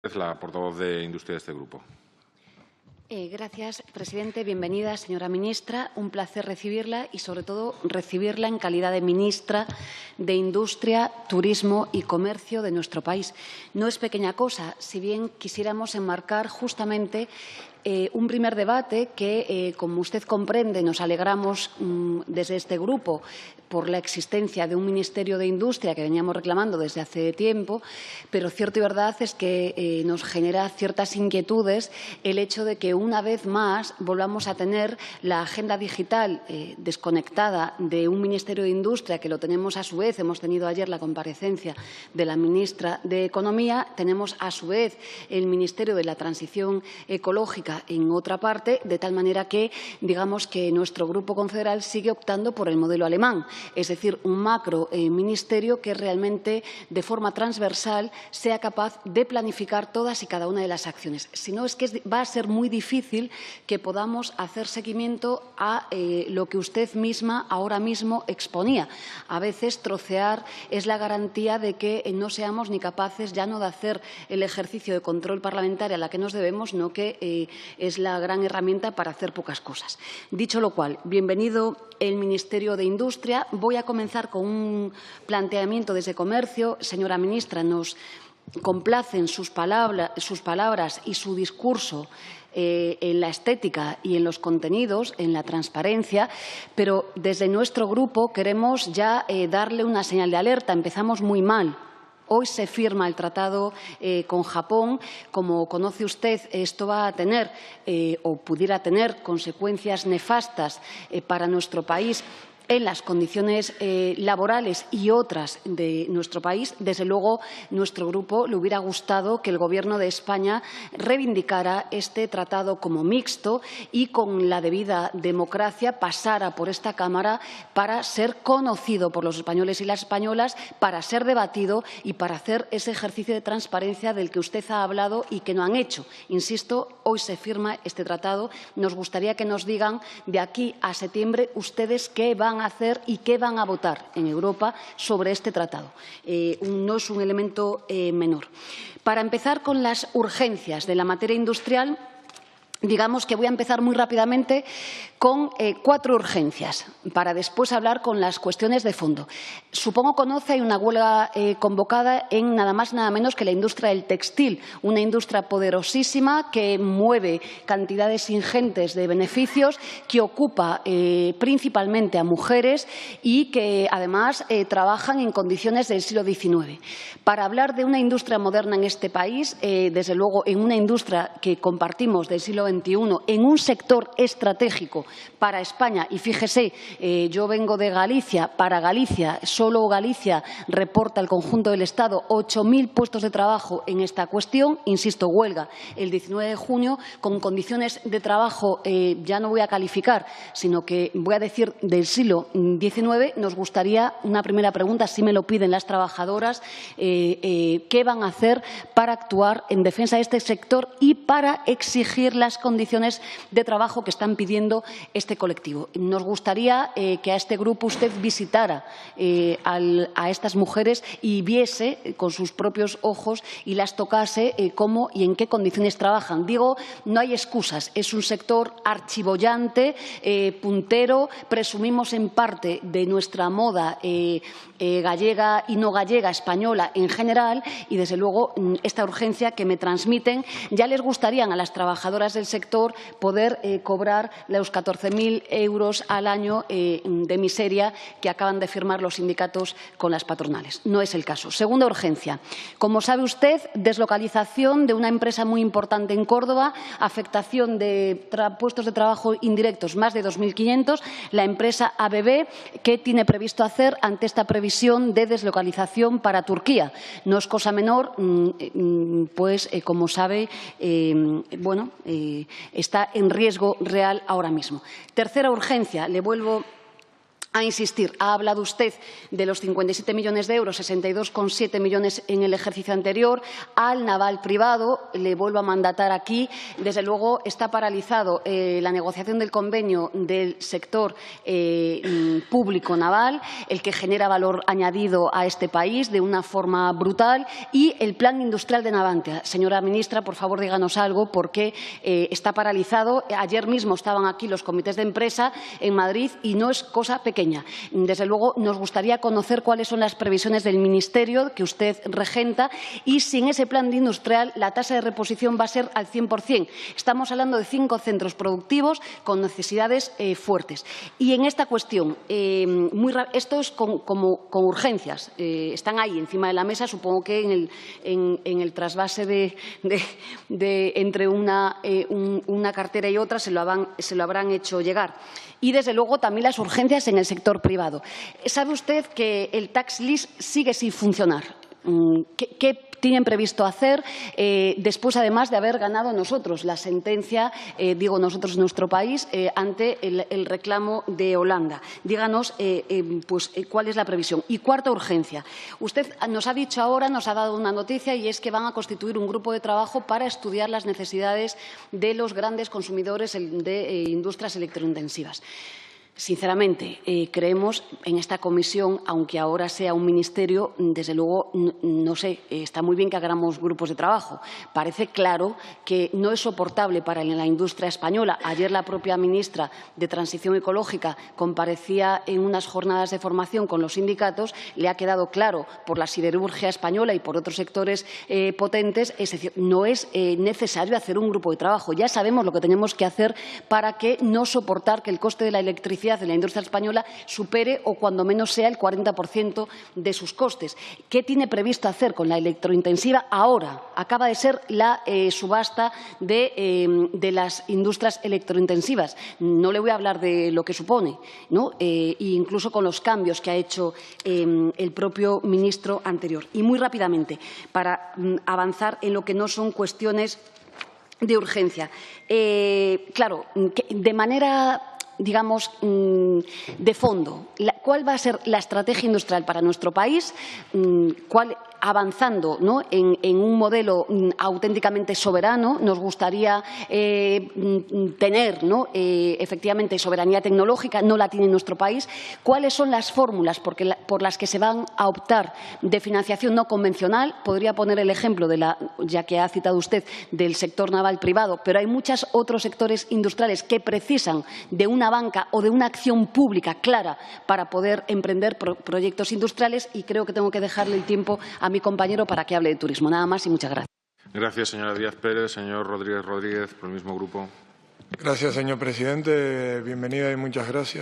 Es la portavoz de Industria de este grupo. Gracias, presidente. Bienvenida, señora ministra. Un placer recibirla y, sobre todo, recibirla en calidad de ministra de Industria, Turismo y Comercio de nuestro país. No es pequeña cosa, si bien quisiéramos enmarcar justamente un primer debate que, como usted comprende, nos alegramos desde este grupo por la existencia de un Ministerio de Industria que veníamos reclamando desde hace tiempo, pero cierto y verdad es que nos genera ciertas inquietudes el hecho de que una vez más volvamos a tener la agenda digital desconectada de un Ministerio de Industria que lo tenemos a su vez. Hemos tenido ayer la comparecencia de la ministra de Economía, tenemos a su vez el Ministerio de la Transición Ecológica en otra parte, de tal manera que digamos que nuestro Grupo Confederal sigue optando por el modelo alemán, es decir, un macro ministerio que realmente de forma transversal sea capaz de planificar todas y cada una de las acciones. Si no, es que va a ser muy difícil que podamos hacer seguimiento a lo que usted misma ahora mismo exponía. A veces trocear es la garantía de que no seamos ni capaces ya no de hacer el ejercicio de control parlamentario a la que nos debemos, sino que es la gran herramienta para hacer pocas cosas. Dicho lo cual, bienvenido el Ministerio de Industria. Voy a comenzar con un planteamiento desde Comercio. Señora ministra, nos complacen sus palabras y su discurso en la estética y en los contenidos, en la transparencia, pero desde nuestro grupo queremos ya darle una señal de alerta. Empezamos muy mal. Hoy se firma el tratado con Japón. Como conoce usted, esto va a tener o pudiera tener consecuencias nefastas para nuestro país en las condiciones laborales y otras de nuestro país. Desde luego, nuestro grupo le hubiera gustado que el Gobierno de España reivindicara este tratado como mixto y con la debida democracia pasara por esta Cámara para ser conocido por los españoles y las españolas, para ser debatido y para hacer ese ejercicio de transparencia del que usted ha hablado y que no han hecho. Insisto, hoy se firma este tratado. Nos gustaría que nos digan de aquí a septiembre ustedes qué van a hacer y qué van a votar en Europa sobre este tratado. No es un elemento menor. Para empezar con las urgencias de la materia industrial, digamos que voy a empezar muy rápidamente con 4 urgencias, para después hablar con las cuestiones de fondo. Supongo conoce, hay una huelga convocada en nada más nada menos que la industria del textil, una industria poderosísima que mueve cantidades ingentes de beneficios, que ocupa principalmente a mujeres y que además trabajan en condiciones del siglo XIX. Para hablar de una industria moderna en este país, desde luego en una industria que compartimos del siglo XXI, en un sector estratégico para España, y fíjese, yo vengo de Galicia, para Galicia, solo Galicia reporta al conjunto del Estado 8.000 puestos de trabajo en esta cuestión, insisto, huelga el 19 de junio, con condiciones de trabajo, ya no voy a calificar, sino que voy a decir del siglo XIX. Nos gustaría una primera pregunta, si me lo piden las trabajadoras, ¿qué van a hacer para actuar en defensa de este sector y para exigir las condiciones de trabajo que están pidiendo este colectivo? Nos gustaría que a este grupo usted visitara a estas mujeres y viese con sus propios ojos y las tocase cómo y en qué condiciones trabajan. Digo, no hay excusas, es un sector archibollante, puntero, presumimos en parte de nuestra moda gallega y no gallega, española en general, y desde luego esta urgencia que me transmiten, ya les gustarían a las trabajadoras del sector poder cobrar los 14.000 euros al año de miseria que acaban de firmar los sindicatos con las patronales. No es el caso. Segunda urgencia. Como sabe usted, deslocalización de una empresa muy importante en Córdoba, afectación de puestos de trabajo indirectos, más de 2.500, la empresa ABB, ¿qué tiene previsto hacer ante esta previsión de deslocalización para Turquía? No es cosa menor, pues, como sabe, está en riesgo real ahora mismo. Tercera urgencia, le vuelvo a insistir. Ha hablado usted de los 57 millones de euros, 62,7 millones en el ejercicio anterior. Al naval privado, le vuelvo a mandatar aquí, desde luego está paralizado la negociación del convenio del sector público naval, el que genera valor añadido a este país de una forma brutal, y el plan industrial de Navantia. Señora ministra, por favor, díganos algo, porque está paralizado. Ayer mismo estaban aquí los comités de empresa en Madrid y no es cosa pequeña. Desde luego, nos gustaría conocer cuáles son las previsiones del Ministerio que usted regenta y si en ese plan industrial la tasa de reposición va a ser al 100%. Estamos hablando de 5 centros productivos con necesidades fuertes. Y en esta cuestión, esto es con urgencias. Están ahí encima de la mesa, supongo que en el trasvase entre una cartera y otra se lo habrán hecho llegar. Y, desde luego, también las urgencias en el sector privado. ¿Sabe usted que el tax list sigue sin funcionar? ¿Qué tienen previsto hacer después, además, de haber ganado nosotros la sentencia, digo nosotros, nuestro país, ante el reclamo de Holanda? Díganos cuál es la previsión. Y cuarta urgencia. Usted nos ha dicho ahora, nos ha dado una noticia, y es que van a constituir un grupo de trabajo para estudiar las necesidades de los grandes consumidores de industrias electrointensivas. Sinceramente, creemos en esta comisión, aunque ahora sea un ministerio, desde luego, no sé, está muy bien que hagamos grupos de trabajo. Parece claro que no es soportable para la industria española. Ayer la propia ministra de Transición Ecológica comparecía en unas jornadas de formación con los sindicatos. Le ha quedado claro por la siderurgia española y por otros sectores potentes, es decir, no es necesario hacer un grupo de trabajo. Ya sabemos lo que tenemos que hacer para que no soportar que el coste de la electricidad de la industria española supere o cuando menos sea el 40% de sus costes. ¿Qué tiene previsto hacer con la electrointensiva ahora? Acaba de ser la subasta de las industrias electrointensivas. No le voy a hablar de lo que supone, ¿no? Incluso con los cambios que ha hecho el propio ministro anterior. Y muy rápidamente, para avanzar en lo que no son cuestiones de urgencia. Claro, de manera, digamos, de fondo, ¿cuál va a ser la estrategia industrial para nuestro país? Avanzando, ¿no?, en un modelo auténticamente soberano. Nos gustaría tener, ¿no?, efectivamente, soberanía tecnológica. No la tiene nuestro país. ¿Cuáles son las fórmulas por las que se van a optar de financiación no convencional? Podría poner el ejemplo, ya que ha citado usted, del sector naval privado, pero hay muchos otros sectores industriales que precisan de una banca o de una acción pública clara para poder emprender proyectos industriales, y creo que tengo que dejarle el tiempo a mi compañero para que hable de turismo. Nada más y muchas gracias. Gracias, señora Díaz Pérez. Señor Rodríguez Rodríguez, por el mismo grupo. Gracias, señor presidente. Bienvenida y muchas gracias.